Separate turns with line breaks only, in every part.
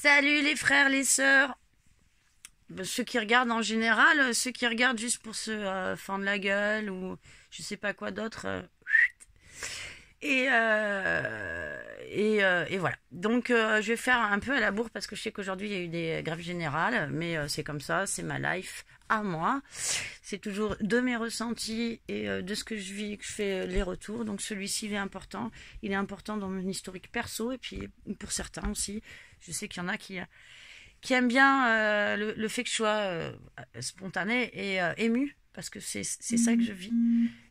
Salut les frères, les sœurs. Ceux qui regardent en général, ceux qui regardent juste pour se fendre la gueule ou je sais pas quoi d'autre. Et voilà. Donc je vais faire un peu à la bourre parce que je sais qu'aujourd'hui il y a eu des grèves générales, mais c'est comme ça, c'est ma life à moi. C'est toujours de mes ressentis et de ce que je vis que je fais les retours. Donc celui-ci il est important. Il est important dans mon historique perso et puis pour certains aussi. Je sais qu'il y en a qui aiment bien le fait que je sois spontanée et émue. Parce que c'est ça que je vis.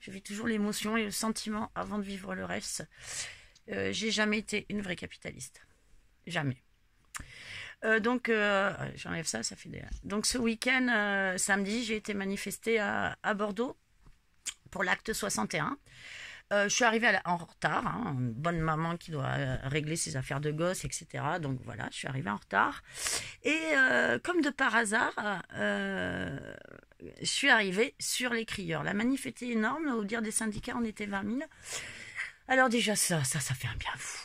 Je vis toujours l'émotion et le sentiment avant de vivre le reste. J'ai jamais été une vraie capitaliste. Jamais. Donc, j'enlève ça, ça fait des... Donc, ce week-end, samedi, j'ai été manifestée à Bordeaux pour l'acte 61. Je suis arrivée en retard, hein, une bonne maman qui doit régler ses affaires de gosse, etc. Donc voilà, je suis arrivée en retard. Et comme de par hasard, je suis arrivée sur les crieurs. La manif était énorme, au dire des syndicats, on était 20 000. Alors déjà ça fait un bien fou.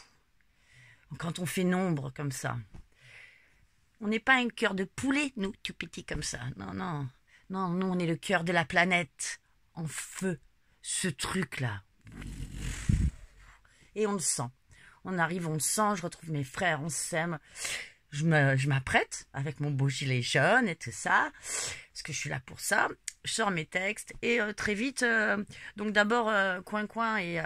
Quand on fait nombre comme ça, on n'est pas un cœur de poulet, nous, tout petit comme ça. Non, non, non, nous on est le cœur de la planète, en feu. Ce truc-là. Et on le sent. On arrive, on le sent, je retrouve mes frères, on s'aime. Je m'apprête avec mon beau gilet jaune et tout ça, parce que je suis là pour ça. Je sors mes textes et très vite, donc d'abord Coin et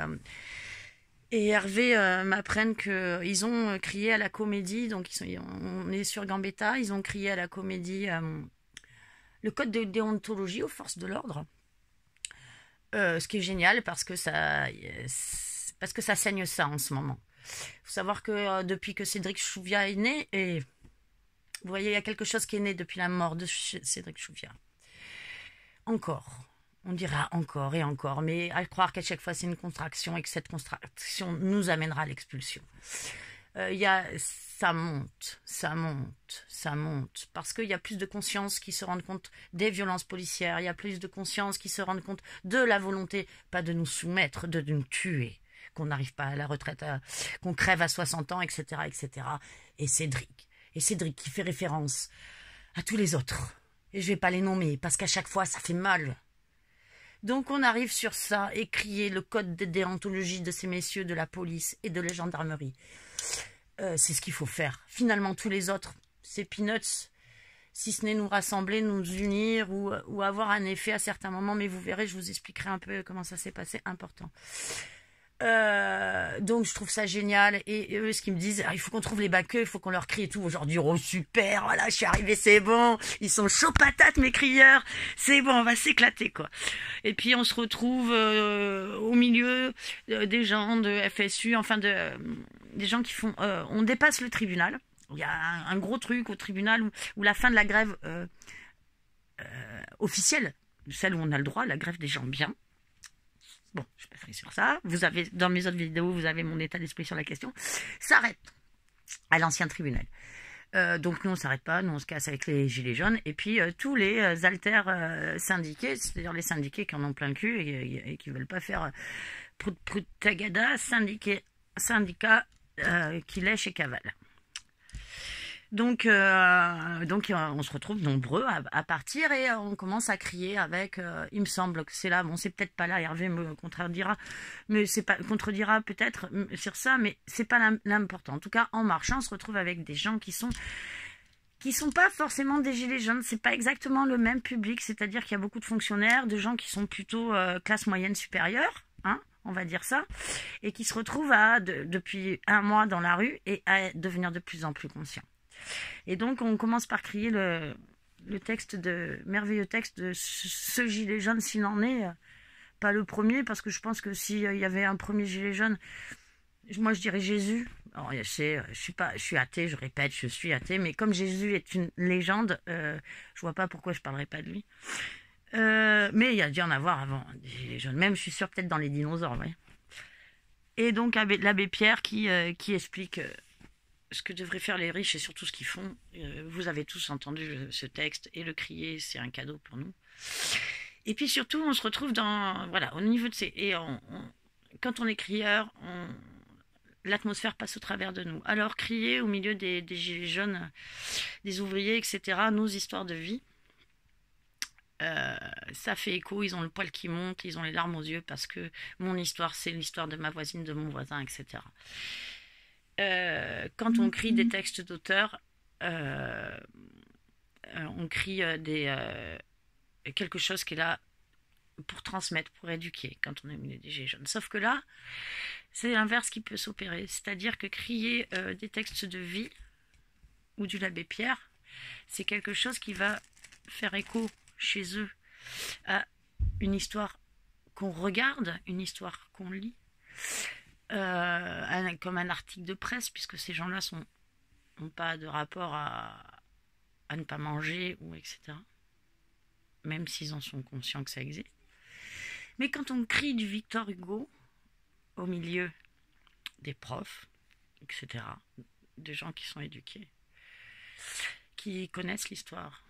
Hervé m'apprennent qu'ils ont crié à la comédie, donc on est sur Gambetta, ils ont crié à la comédie le code de déontologie aux forces de l'ordre. Ce qui est génial parce que ça saigne ça en ce moment. Il faut savoir que depuis que Cédric Chouviat est né, et vous voyez, il y a quelque chose qui est né depuis la mort de Cédric Chouviat. Encore, on dira encore et encore, mais à croire qu'à chaque fois c'est une contraction et que cette contraction nous amènera à l'expulsion. Ça monte, parce qu'il y a plus de conscience qui se rendent compte des violences policières, il y a plus de conscience qui se rendent compte de la volonté, pas de nous soumettre, de nous tuer, qu'on n'arrive pas à la retraite, qu'on crève à 60 ans, etc., etc. Et Cédric qui fait référence à tous les autres, et je vais pas les nommer, parce qu'à chaque fois ça fait mal. Donc on arrive sur ça, et crier le code de déontologie de ces messieurs de la police et de la gendarmerie. C'est ce qu'il faut faire. Finalement, tous les autres, c'est peanuts, si ce n'est nous rassembler, nous unir ou avoir un effet à certains moments. Mais vous verrez, je vous expliquerai un peu comment ça s'est passé, important. Donc je trouve ça génial. Et eux, ce qu'ils me disent, il faut qu'on trouve les baqueux, il faut qu'on leur crie et tout. Aujourd'hui, oh super, voilà, je suis arrivée, c'est bon. Ils sont chauds patates, mes crieurs. C'est bon, on va s'éclater, quoi. Et puis on se retrouve au milieu des gens de FSU, enfin des gens qui font... on dépasse le tribunal. Il y a un gros truc au tribunal où la fin de la grève officielle, celle où on a le droit, la grève des gens bien. Bon, je passerai sur ça. Vous avez, dans mes autres vidéos, vous avez mon état d'esprit sur la question. S'arrête à l'ancien tribunal. Donc nous, on s'arrête pas. Nous, on se casse avec les gilets jaunes. Et puis, tous les alters syndiqués, c'est-à-dire les syndiqués qui en ont plein le cul et qui veulent pas faire prout tagada, syndicats qui lèchent et cavalent. Donc, on se retrouve nombreux à partir et on commence à crier avec. Il me semble que c'est là. Bon, c'est peut-être pas là. Hervé me contredira, mais c'est pas contredira peut-être sur ça, mais c'est pas l'important. En tout cas, en marchant, on se retrouve avec des gens qui sont pas forcément des gilets jaunes. C'est pas exactement le même public. C'est-à-dire qu'il y a beaucoup de fonctionnaires, de gens qui sont plutôt classe moyenne supérieure, hein, on va dire ça, et qui se retrouvent depuis un mois dans la rue et à devenir de plus en plus conscients. Et donc on commence par crier le merveilleux texte de ce gilet jaune, s'il n'en est pas le premier, parce que je pense que s'il y avait un premier gilet jaune, moi je dirais Jésus. Alors, je suis athée, je répète, je suis athée, mais comme Jésus est une légende, je vois pas pourquoi je parlerais pas de lui. Mais il y a dû en avoir avant des gilets jaunes, même je suis sûre peut-être dans les dinosaures, ouais. Et donc l'abbé Pierre qui explique ce que devraient faire les riches et surtout ce qu'ils font. Vous avez tous entendu ce texte et le crier, c'est un cadeau pour nous. Et puis surtout, on se retrouve au niveau de ces... Et quand on est crieur, l'atmosphère passe au travers de nous. Alors crier au milieu des gilets jaunes, des ouvriers, etc., nos histoires de vie, ça fait écho, ils ont le poil qui monte, ils ont les larmes aux yeux parce que mon histoire, c'est l'histoire de ma voisine, de mon voisin, etc. Quand on crie des textes d'auteur, on crie quelque chose qui est là pour transmettre, pour éduquer quand on est au milieu des gilets jaunes. Sauf que là, c'est l'inverse qui peut s'opérer. C'est-à-dire que crier des textes de vie ou du l'abbé Pierre, c'est quelque chose qui va faire écho chez eux à une histoire qu'on regarde, une histoire qu'on lit, comme un article de presse, puisque ces gens-là n'ont pas de rapport à ne pas manger, ou etc. Même s'ils en sont conscients que ça existe. Mais quand on crie du Victor Hugo au milieu des profs, etc., des gens qui sont éduqués, qui connaissent l'histoire,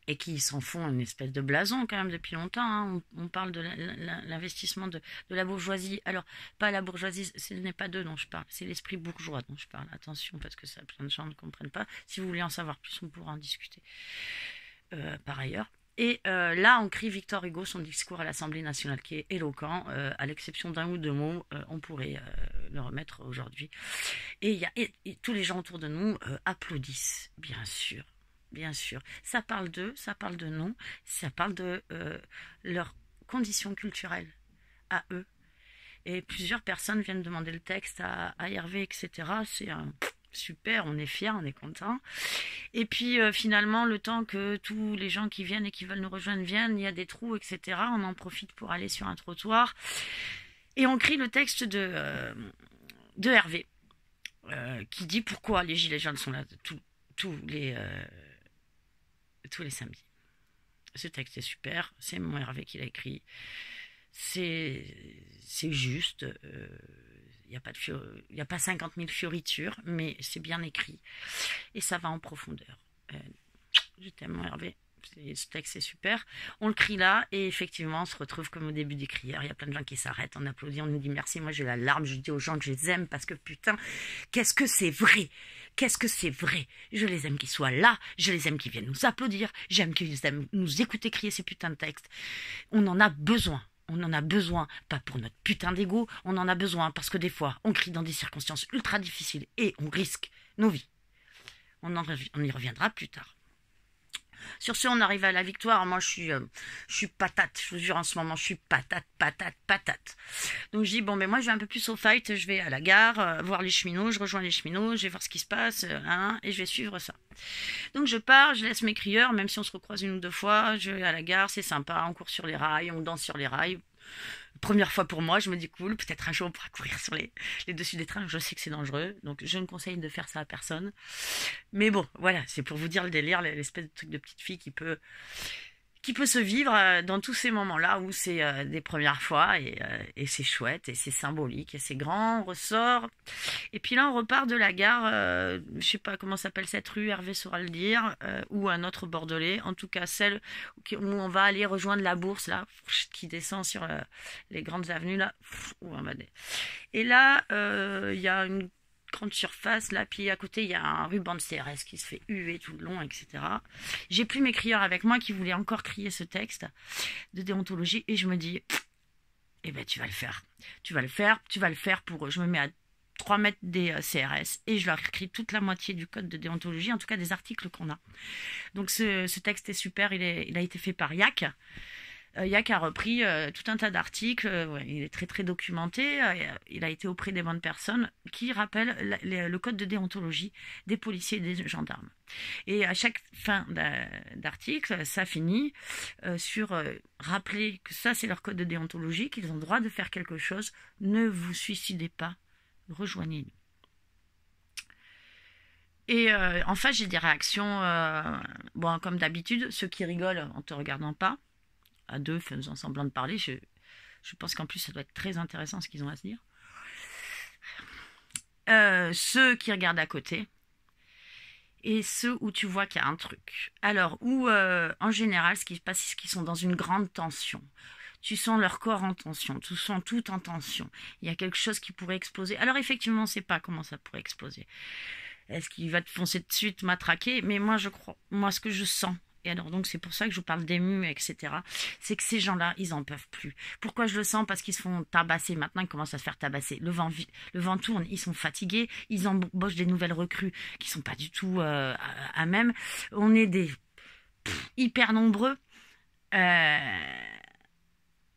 et qui s'en font une espèce de blason quand même depuis longtemps. Hein. On parle de l'investissement de la bourgeoisie. Alors, pas la bourgeoisie, ce n'est pas d'eux dont je parle, c'est l'esprit bourgeois dont je parle. Attention, parce que ça, plein de gens ne comprennent pas. Si vous voulez en savoir plus, on pourra en discuter par ailleurs. Et là, on crie Victor Hugo, son discours à l'Assemblée nationale, qui est éloquent, à l'exception d'un ou deux mots, on pourrait le remettre aujourd'hui. Et tous les gens autour de nous applaudissent, bien sûr. Bien sûr, ça parle d'eux, ça parle de nous, ça parle de leurs conditions culturelles à eux. Et plusieurs personnes viennent demander le texte à Hervé, etc. C'est super, on est fiers, on est contents. Et puis finalement, le temps que tous les gens qui viennent et qui veulent nous rejoindre viennent, il y a des trous, etc. On en profite pour aller sur un trottoir. Et on crie le texte de Hervé, qui dit pourquoi les gilets jaunes sont là tous les samedis. Ce texte est super, c'est mon Hervé qui l'a écrit. C'est juste, il n'y a pas 50 000 fioritures, mais c'est bien écrit. Et ça va en profondeur. Je t'aime mon Hervé. Ce texte est super. On le crie là et effectivement on se retrouve comme au début des crières. Il y a plein de gens qui s'arrêtent, on applaudit, on nous dit merci. Moi j'ai la larme, je dis aux gens que je les aime parce que putain, qu'est-ce que c'est vrai. Qu'est-ce que c'est vrai. Je les aime qu'ils soient là, je les aime qu'ils viennent nous applaudir, j'aime qu'ils aiment nous écouter crier ces putains de textes. On en a besoin. On en a besoin, pas pour notre putain d'ego, on en a besoin parce que des fois on crie dans des circonstances ultra difficiles et on risque nos vies. On y reviendra plus tard. Sur ce, on arrive à la victoire. Moi, je suis patate. Je vous jure, en ce moment, je suis patate. Donc, je dis, bon, mais moi, je vais un peu plus au fight. Je vais à la gare, voir les cheminots. Je rejoins les cheminots. Je vais voir ce qui se passe. Et je vais suivre ça. Donc, je pars. Je laisse mes crieurs. Même si on se recroise une ou deux fois, je vais à la gare. C'est sympa. On court sur les rails. On danse sur les rails. Première fois pour moi, je me dis cool, peut-être un jour on pourra courir sur les dessus des trains, je sais que c'est dangereux, donc je ne conseille de faire ça à personne. Mais bon, voilà, c'est pour vous dire le délire, l'espèce de truc de petite fille qui peut se vivre dans tous ces moments-là où c'est des premières fois et c'est chouette et c'est symbolique et c'est grand, on ressort. Et puis là, on repart de la gare, je sais pas comment s'appelle cette rue, Hervé saura le dire, ou un autre bordelais, en tout cas celle où on va aller rejoindre la Bourse, là, qui descend sur les grandes avenues, là. Et là, il y a une grande surface là, puis à côté il y a un ruban de CRS qui se fait huer tout le long, etc. J'ai pris mes crieurs avec moi qui voulaient encore crier ce texte de déontologie et je me dis eh ben tu vas le faire pour eux. Je me mets à 3 mètres des CRS et je leur écris toute la moitié du code de déontologie, en tout cas des articles qu'on a. Donc ce texte est super, il a été fait par Yac. Yac a repris tout un tas d'articles, il est très très documenté, il a été auprès des bonnes personnes qui rappellent le code de déontologie des policiers et des gendarmes. Et à chaque fin d'article, ça finit sur rappeler que ça c'est leur code de déontologie, qu'ils ont le droit de faire quelque chose, ne vous suicidez pas, rejoignez-nous. Et en face, j'ai des réactions, bon, comme d'habitude, ceux qui rigolent en te regardant pas, à deux, faisant semblant de parler. Je pense qu'en plus, ça doit être très intéressant ce qu'ils ont à se dire. Ceux qui regardent à côté et ceux où tu vois qu'il y a un truc. Alors, en général, ce qui se passe, c'est qu'ils sont dans une grande tension. Tu sens leur corps en tension, tu sens tout en tension. Il y a quelque chose qui pourrait exploser. Alors effectivement, on ne sait pas comment ça pourrait exploser. Est-ce qu'il va te foncer dessus, te matraquer? Mais moi, je crois, moi, ce que je sens, et alors donc c'est pour ça que je parle d'ému, etc., c'est que ces gens-là, ils en peuvent plus. Pourquoi je le sens? Parce qu'ils se font tabasser. Maintenant, ils commencent à se faire tabasser. Le vent tourne, ils sont fatigués, ils embauchent des nouvelles recrues qui sont pas du tout à même. On est des hyper nombreux.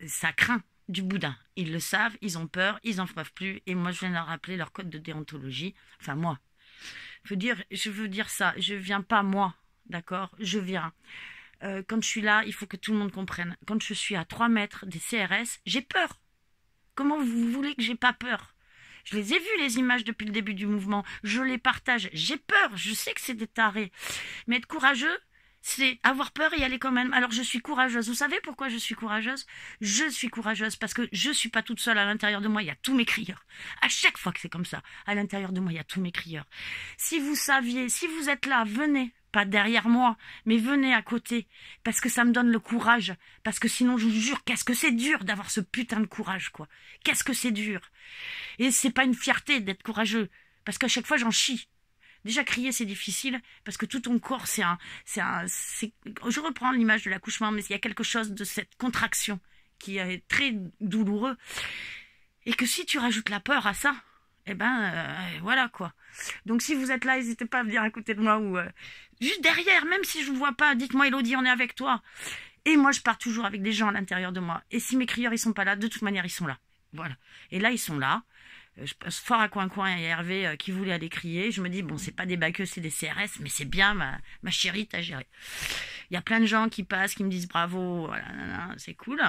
Ça craint du boudin. Ils le savent, ils ont peur, ils en peuvent plus. Et moi, je viens leur rappeler leur code de déontologie. Enfin, moi. Je veux dire ça. Je viens pas moi, d'accord? Je viens. Quand je suis là, il faut que tout le monde comprenne. Quand je suis à 3 mètres des CRS, j'ai peur. Comment vous voulez que j'ai pas peur? Je les ai vus, les images, depuis le début du mouvement. Je les partage. J'ai peur. Je sais que c'est des tarés. Mais être courageux, c'est avoir peur et y aller quand même. Alors je suis courageuse. Vous savez pourquoi je suis courageuse? Je suis courageuse parce que je suis pas toute seule. À l'intérieur de moi, il y a tous mes crieurs. À chaque fois que c'est comme ça, à l'intérieur de moi, il y a tous mes crieurs. Si vous saviez, si vous êtes là, venez. Pas derrière moi, mais venez à côté, parce que ça me donne le courage, parce que sinon, je vous jure, qu'est-ce que c'est dur d'avoir ce putain de courage, quoi. Qu'est-ce que c'est dur. Et c'est pas une fierté d'être courageux, parce qu'à chaque fois, j'en chie. Déjà, crier, c'est difficile, parce que tout ton corps, je reprends l'image de l'accouchement, mais il y a quelque chose de cette contraction qui est très douloureux, et que si tu rajoutes la peur à ça, eh ben, voilà, quoi. Donc, si vous êtes là, n'hésitez pas à venir à côté de moi ou juste derrière, même si je vous vois pas, dites-moi, Elodie, on est avec toi. Et moi, je pars toujours avec des gens à l'intérieur de moi. Et si mes crieurs, ils sont pas là, de toute manière, ils sont là. Voilà. Et là, ils sont là. Je passe fort à coin-coin, il y a Hervé qui voulait aller crier. Je me dis, bon, c'est pas des baqueux, c'est des CRS, mais c'est bien, ma chérie, t'as géré. Il y a plein de gens qui passent, qui me disent bravo, voilà, c'est cool.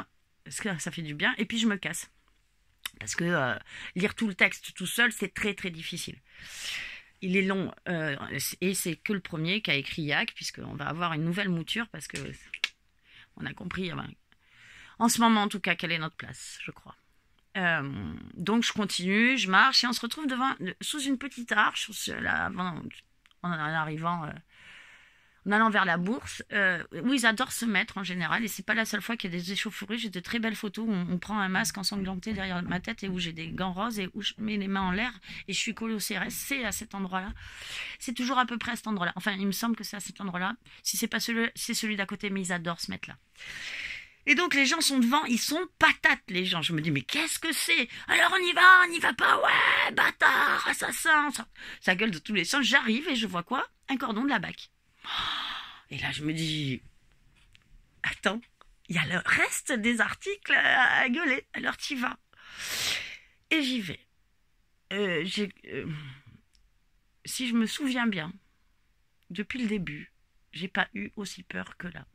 Parce que ça fait du bien. Et puis, je me casse. Parce que lire tout le texte tout seul, c'est très très difficile. Il est long, et c'est que le premier qu'a écrit Yac, puisqu'on va avoir une nouvelle mouture, parce que on a compris, en ce moment en tout cas, quelle est notre place, je crois. Donc je continue, je marche, et on se retrouve sous une petite arche, en arrivant... en allant vers la bourse, où ils adorent se mettre en général, et c'est pas la seule fois qu'il y a des échauffourées. J'ai de très belles photos où on prend un masque ensanglanté derrière ma tête et où j'ai des gants roses et où je mets les mains en l'air et je suis collée au CRS. C'est à cet endroit-là. C'est toujours à peu près à cet endroit-là. Enfin, il me semble que c'est à cet endroit-là. Si c'est pas c'est celui d'à côté, mais ils adorent se mettre là. Et donc les gens sont devant, ils sont patates les gens. Je me dis mais qu'est-ce que c'est? Alors on y va pas, ouais, bâtard, assassin. Ça gueule de tous les sens. J'arrive et je vois quoi? Un cordon de la BAC. Et là, je me dis, attends, il y a le reste des articles à gueuler, alors t'y vas. Et j'y vais. Si je me souviens bien, depuis le début, j'ai pas eu aussi peur que là.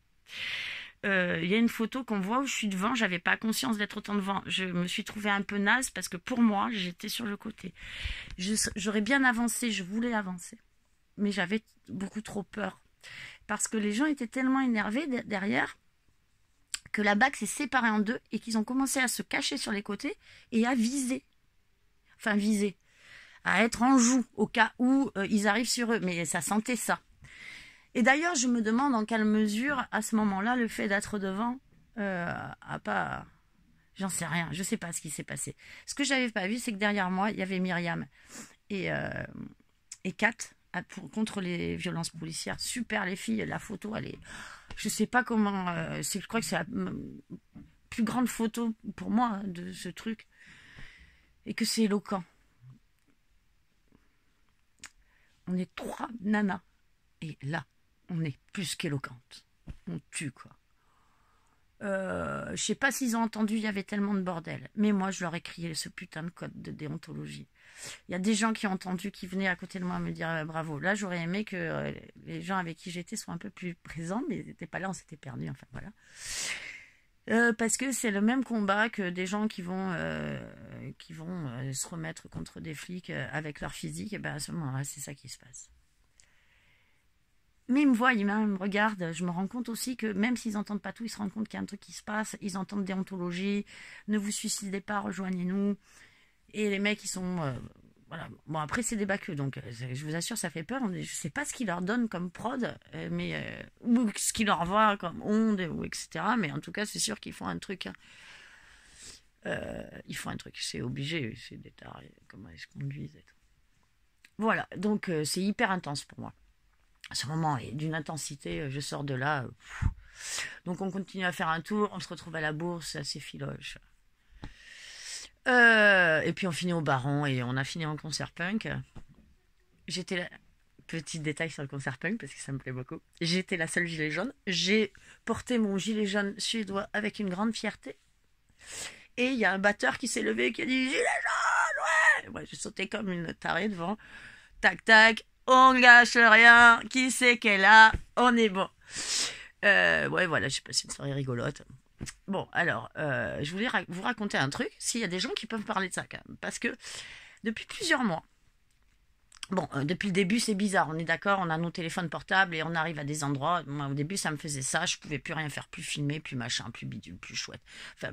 Il y a une photo qu'on voit où je suis devant, j'avais pas conscience d'être autant devant. Je me suis trouvée un peu naze parce que pour moi, j'étais sur le côté. J'aurais bien avancé, je voulais avancer. Mais j'avais beaucoup trop peur. Parce que les gens étaient tellement énervés derrière que la BAC s'est séparée en deux et qu'ils ont commencé à se cacher sur les côtés et à viser. Enfin, viser. À être en joue au cas où ils arrivent sur eux. Mais ça sentait ça. Et d'ailleurs, je me demande en quelle mesure, à ce moment-là, le fait d'être devant a pas... J'en sais rien. Je sais pas ce qui s'est passé. Ce que j'avais pas vu, c'est que derrière moi, il y avait Myriam et Kat, contre les violences policières. Super les filles, la photo, elle est... Je sais pas comment... je crois que c'est la plus grande photo pour moi de ce truc. Et que c'est éloquent. On est 3 nanas. Et là, on est plus qu'éloquente. On tue, quoi. Je sais pas s'ils ont entendu, il y avait tellement de bordel. Mais moi, je leur ai crié ce putain de code de déontologie. Il y a des gens qui ont entendu, qui venaient à côté de moi me dire bravo. Là, j'aurais aimé que les gens avec qui j'étais soient un peu plus présents, mais ils n'étaient pas là, on s'était perdus. Enfin, voilà. Parce que c'est le même combat que des gens qui vont se remettre contre des flics avec leur physique. Et ben à ce moment-là, c'est ça qui se passe. Mais ils me voient, ils me regardent. Je me rends compte aussi que même s'ils n'entendent pas tout, ils se rendent compte qu'il y a un truc qui se passe. Ils entendent déontologie. Ne vous suicidez pas, rejoignez-nous. Et les mecs, ils sont voilà. Bon, après, c'est des baqueux, donc je vous assure, ça fait peur. Je sais pas ce qu'ils leur donnent comme prod, ou ce qu'ils leur envoient comme onde, ou etc. Mais en tout cas, c'est sûr qu'ils font un truc. Hein. Ils font un truc, c'est obligé, c'est des tarés, comment ils se conduisent et tout. Voilà, donc c'est hyper intense pour moi. Ce moment est d'une intensité, je sors de là. Donc on continue à faire un tour, on se retrouve à la bourse, c'est assez filoche. Et puis on finit au Baron et on a fini en concert punk. J'étais là, petit détail sur le concert punk parce que ça me plaît beaucoup. J'étais la seule gilet jaune. J'ai porté mon gilet jaune suédois avec une grande fierté. Et il y a un batteur qui s'est levé et qui a dit gilet jaune, ouais. Ouais, j'ai sauté comme une tarée devant. Tac tac, on gâche rien. Qui c'est qu'elle a? On est bon. Ouais, voilà, j'ai passé une soirée rigolote. Bon, alors, je voulais vous raconter un truc, s'il y a des gens qui peuvent parler de ça, quand même, parce que depuis plusieurs mois, bon, depuis le début, c'est bizarre, on est d'accord, on a nos téléphones portables et on arrive à des endroits, moi, au début, ça me faisait ça, je pouvais plus rien faire, plus filmer, plus machin, plus bidule, plus chouette, enfin,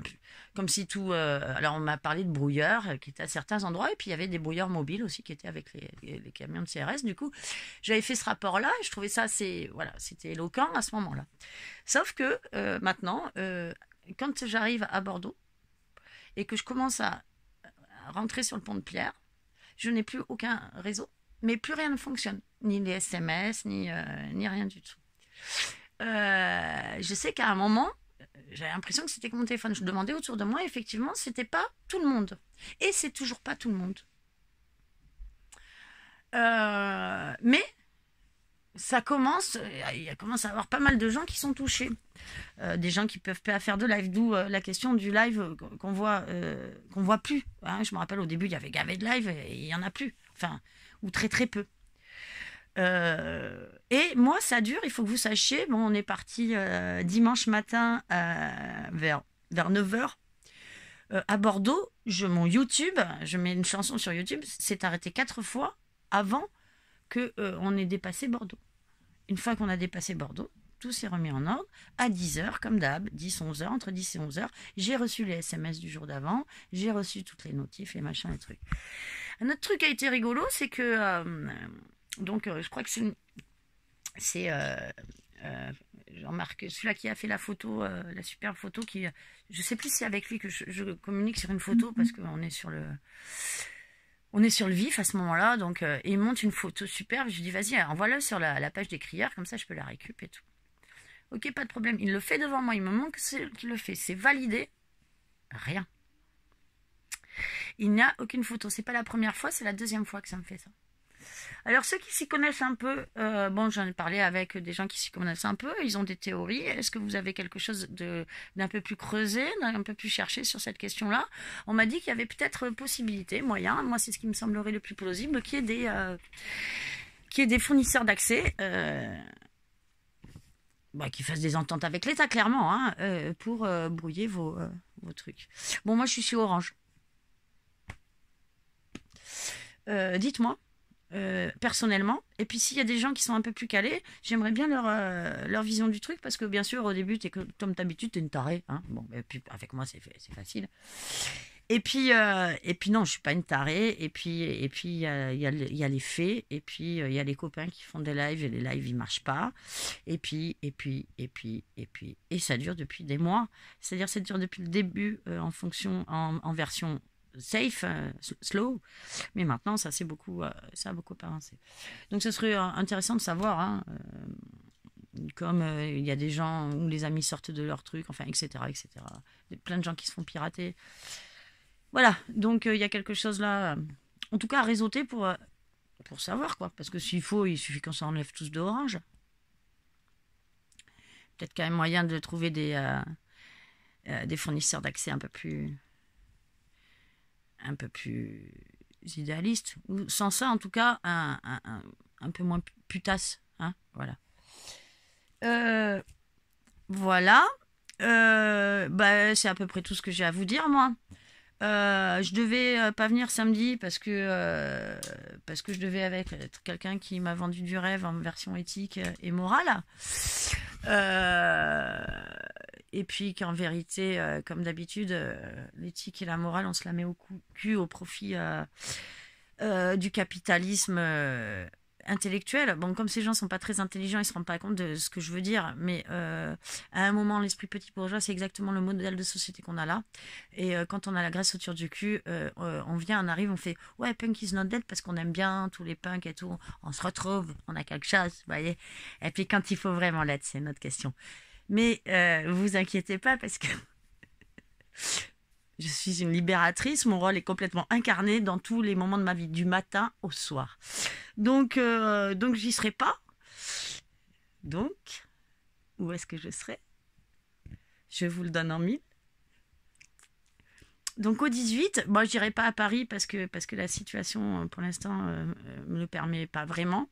comme si tout... alors, on m'a parlé de brouilleurs qui étaient à certains endroits, et puis il y avait des brouilleurs mobiles aussi qui étaient avec les camions de CRS, du coup, j'avais fait ce rapport-là, et je trouvais ça assez... Voilà, c'était éloquent à ce moment-là. Sauf que maintenant, quand j'arrive à Bordeaux et que je commence à rentrer sur le pont de Pierre, je n'ai plus aucun réseau, mais plus rien ne fonctionne, ni les SMS, ni rien du tout. Je sais qu'à un moment, j'avais l'impression que c'était que mon téléphone. Je demandais autour de moi, et effectivement, c'était pas tout le monde. Et c'est toujours pas tout le monde. Mais ça commence, il commence à y avoir pas mal de gens qui sont touchés. Des gens qui peuvent pas faire de live, d'où la question du live qu'on voit plus. Hein. Je me rappelle au début, il y avait gavé de live et il y en a plus. Enfin, ou très très peu. Et moi, ça dure, il faut que vous sachiez. Bon, on est parti dimanche matin vers 9h. À Bordeaux, mon YouTube, je mets une chanson sur YouTube, s'est arrêté 4 fois avant qu'on ait dépassé Bordeaux. Une fois qu'on a dépassé Bordeaux, tout s'est remis en ordre. À 10h, comme d'hab, 10-11h, entre 10 et 11h, j'ai reçu les SMS du jour d'avant, j'ai reçu toutes les notifs, les machins, les trucs. Un autre truc qui a été rigolo, c'est que... je crois que c'est Jean-Marc, celui-là qui a fait la photo, la superbe photo, qui... Je sais plus si c'est avec lui que je communique sur une photo, parce qu'on est sur le... On est sur le vif à ce moment-là, donc il monte une photo superbe. Je lui dis, vas-y, envoie-le sur la page des crières, comme ça je peux la récupérer et tout. Ok, pas de problème. Il le fait devant moi, il me montre qu'il le fait. C'est validé. Rien. Il n'y a aucune photo. C'est pas la première fois, c'est la deuxième fois que ça me fait ça. Alors ceux qui s'y connaissent un peu, bon, j'en ai parlé avec des gens qui s'y connaissent un peu, ils ont des théories. Est-ce que vous avez quelque chose d'un peu plus creusé, d'un peu plus cherché sur cette question-là? On m'a dit qu'il y avait peut-être possibilité, moyen, moi c'est ce qui me semblerait le plus plausible, qu'il y ait des fournisseurs d'accès, qui fassent des ententes avec l'État, clairement, hein, pour brouiller vos trucs. Bon, moi je suis sur Orange. Dites-moi. Personnellement, et puis s'il y a des gens qui sont un peu plus calés, j'aimerais bien leur vision du truc, parce que bien sûr au début comme d'habitude t'es une tarée, hein. Bon, et puis avec moi c'est facile, et puis non, je suis pas une tarée, et puis il y a les faits, et puis il y a les copains qui font des lives et les lives ils marchent pas, et ça dure depuis des mois, c'est-à-dire ça dure depuis le début en version safe, slow, mais maintenant ça a beaucoup avancé. Donc ce serait intéressant de savoir, hein, comme il y a des gens où les amis sortent de leur truc, enfin, etc. Il y a plein de gens qui se font pirater. Voilà, donc il y a quelque chose là, en tout cas à réseauter pour savoir, quoi, parce que s'il faut, il suffit qu'on s'enlève tous de Orange. Peut-être quand même moyen de trouver des fournisseurs d'accès un peu plus idéaliste, ou sans ça en tout cas un peu moins putasse, hein, voilà. Voilà, c'est à peu près tout ce que j'ai à vous dire, moi. Je devais pas venir samedi parce que je devais avec quelqu'un qui m'a vendu du rêve en version éthique et morale. Et puis qu'en vérité, comme d'habitude, l'éthique et la morale, on se la met au cul au profit du capitalisme intellectuel. Bon, comme ces gens sont pas très intelligents, ils se rendent pas compte de ce que je veux dire, mais à un moment, l'esprit petit bourgeois, c'est exactement le modèle de société qu'on a là. Et quand on a la graisse autour du cul, on vient, on arrive, on fait ouais, punk is not dead parce qu'on aime bien tous les punks et tout. On se retrouve, on a quelque chose, vous voyez. Et puis quand il faut vraiment l'être, c'est une autre question. Mais vous inquiétez pas parce que je suis une libératrice, mon rôle est complètement incarné dans tous les moments de ma vie, du matin au soir. Donc j'y serai pas. Donc, où est-ce que je serai? Je vous le donne en mille. Donc au 18, moi je n'irai pas à Paris parce que la situation pour l'instant me le permet pas vraiment.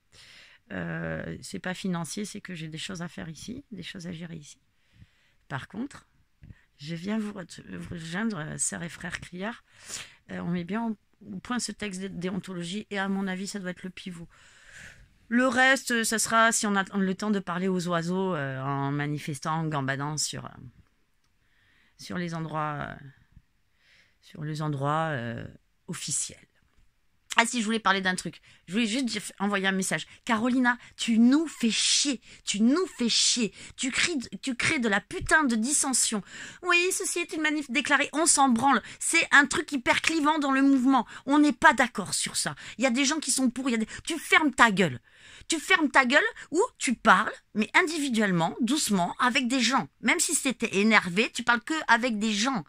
C'est pas financier, c'est que j'ai des choses à faire ici, des choses à gérer ici. Par contre, je viens vous rejoindre, sœurs et frères criards. On met bien au point ce texte de déontologie et à mon avis, ça doit être le pivot. Le reste, ça sera si on a le temps de parler aux oiseaux en manifestant, en gambadant sur les endroits, officiels. Ah si, je voulais parler d'un truc. Je voulais juste envoyer un message. Carolina, tu nous fais chier. Tu nous fais chier. Tu crées de la putain de dissension. Oui, ceci est une manif déclarée. On s'en branle. C'est un truc hyper clivant dans le mouvement. On n'est pas d'accord sur ça. Il y a des gens qui sont pour. Tu fermes ta gueule. Tu fermes ta gueule ou tu parles, mais individuellement, doucement, avec des gens. Même si c'était énervé, tu parles que avec des gens.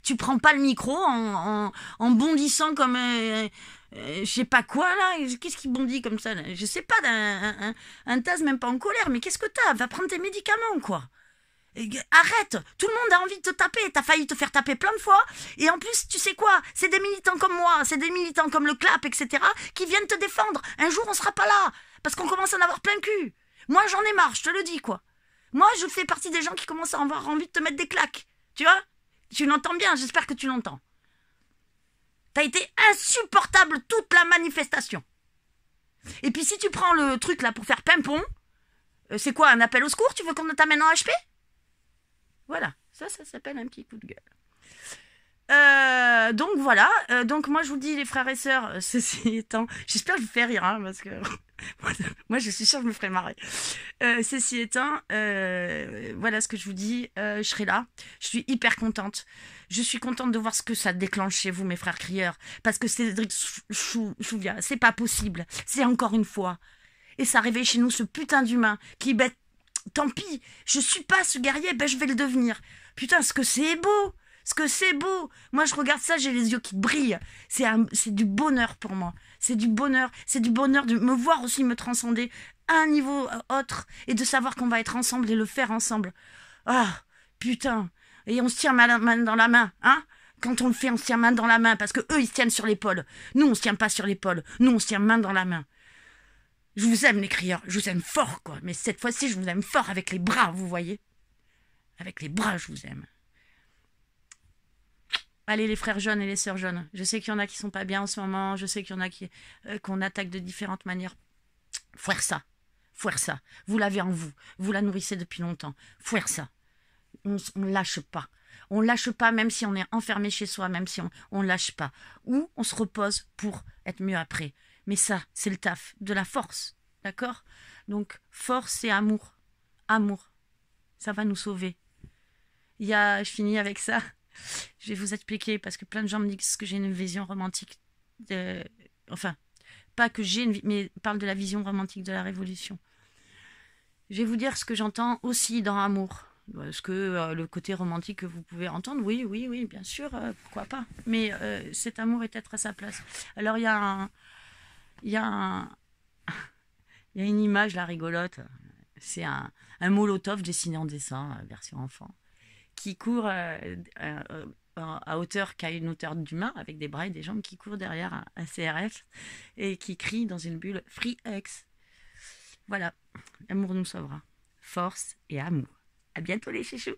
Tu prends pas le micro en bondissant comme je sais pas quoi là. Qu'est-ce qui bondit comme ça là, je sais pas, un tas même pas en colère, mais qu'est-ce que t'as? Va prendre tes médicaments quoi. Arrête, tout le monde a envie de te taper, t'as failli te faire taper plein de fois, et en plus, tu sais quoi, c'est des militants comme moi, c'est des militants comme le CLAP, etc., qui viennent te défendre. Un jour, on sera pas là, parce qu'on commence à en avoir plein le cul. Moi, j'en ai marre, je te le dis, quoi. Moi, je fais partie des gens qui commencent à avoir envie de te mettre des claques, tu vois? Tu l'entends bien, j'espère que tu l'entends. T'as été insupportable toute la manifestation. Et puis si tu prends le truc là pour faire pimpon, c'est quoi, un appel au secours? Tu veux qu'on t'amène en HP? Voilà, ça s'appelle un petit coup de gueule. Donc voilà, donc moi je vous dis les frères et sœurs, ceci étant, j'espère que je vous fais rire, hein, parce que moi je suis sûre que je me ferai marrer. Ceci étant, voilà ce que je vous dis, je serai là, je suis hyper contente. Je suis contente de voir ce que ça déclenche chez vous, mes frères crieurs, parce que Cédric Chouviat, c'est pas possible, c'est encore une fois. Et ça réveille chez nous ce putain d'humain qui, ben, tant pis, je suis pas ce guerrier, ben je vais le devenir. Putain, ce que c'est beau! Ce que c'est beau! Moi, je regarde ça, j'ai les yeux qui brillent. C'est du bonheur pour moi. C'est du bonheur de me voir aussi me transcender à un niveau autre et de savoir qu'on va être ensemble et le faire ensemble. Ah, putain! Et on se tient main dans la main, hein? Quand on le fait, on se tient main dans la main parce que eux, ils se tiennent sur l'épaule. Nous, on se tient pas sur l'épaule. Nous, on se tient main dans la main. Je vous aime, les crieurs. Je vous aime fort, quoi. Mais cette fois-ci, je vous aime fort avec les bras, vous voyez? Avec les bras, je vous aime. Allez, les frères jeunes et les sœurs jeunes. Je sais qu'il y en a qui sont pas bien en ce moment. Je sais qu'il y en a qu'on attaque de différentes manières. Fouer ça. Vous l'avez en vous. Vous la nourrissez depuis longtemps. Fouer ça. On lâche pas. On lâche pas même si on est enfermé chez soi, même si on lâche pas. Ou on se repose pour être mieux après. Mais ça, c'est le taf de la force. D'accord? Donc, force et amour. Amour. Ça va nous sauver. Je finis avec ça. Je vais vous expliquer parce que plein de gens me disent que j'ai une vision romantique. Enfin, pas que j'ai mais parle de la vision romantique de la Révolution. Je vais vous dire ce que j'entends aussi dans Amour. Parce que le côté romantique que vous pouvez entendre, oui, bien sûr, pourquoi pas. Mais cet amour est peut-être à sa place. Alors, il y a une image, là, rigolote. C'est un molotov dessiné en dessin, version enfant, qui court à hauteur qu'à une hauteur d'humain, avec des bras et des jambes, qui court derrière un CRF et qui crie dans une bulle « Free X ». Voilà, l'amour nous sauvera. Force et amour. À bientôt les chouchous.